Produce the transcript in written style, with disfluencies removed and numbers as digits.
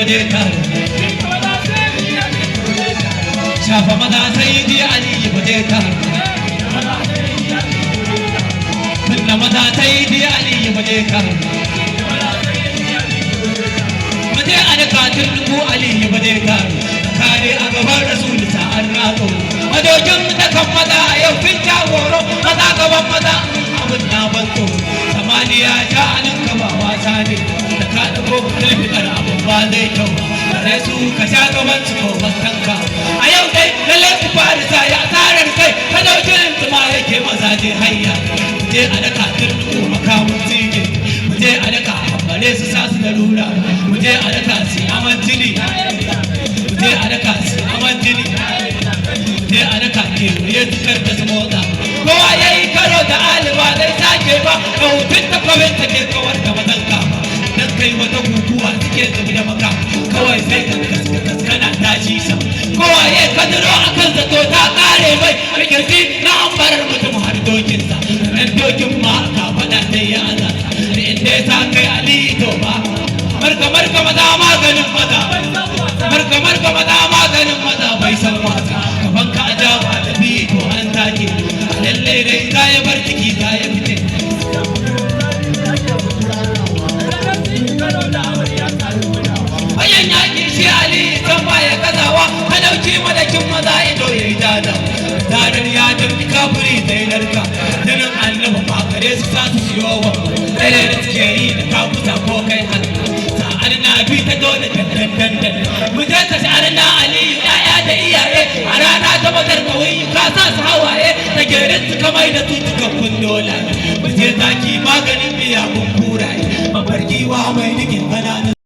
waje tare shafa maza sai di aliyu waje tare kunna maza sai di aliyu waje tare waje a da katin dubu aliyu waje tare kare a gaban rasul sa'an ratso madogin da kan maza yau fin jagoro maza gaban maza abin na banto samaniya ta anan gaba wasa ne da ka dago kalfikar abin ba zai kyau sai su ka sha gaban su ko matanka a yau dai lalle ku fara sa ya tarar kai ka dauki tuma yake mazaje hayya je a daka turku makamun tige mu je a daka bare su sa su da rura mu je a daka su aman jini mu je a daka su aman jini mu je a daka ke ya tukar da su motsa kowa yayi karo da aliba zai sake ba ka hutun ta kwabin ta ke kawar da mazanka ba dan kai wata guguwa suke zubi da maka kawai sai ka kaskana tashi sa kowa ya kadiro akan zato ta kare mai a kirki na ambarar mutum har dokinsa nan dokin ma ka faɗa sai ya aza da inda ya sa kai alito ba marka maza maganin maza marka maza maganin maza bai san wasa gaban ka a jawa da biyu to an take lalle dai za ya bar ciki za ya fice bayan yaƙi shi ali can baya kazawa talauci madakin maza ido ya yi dada tarar ya dambi kafiri sai narka jinin annabi ba kare su sa su siyo wa ɗaya da suke yi da kakuta ko kai hannu sa'ar na bi ta dole dandan mu je ka sha'ar na aliyu ya'ya da iyaye a rana ta bazar kawai ka sa su hawaye da gerin su kamar da tutukan dola mu je zaki maganin miyagun kuraye mafarki wa mai nigin ƙananan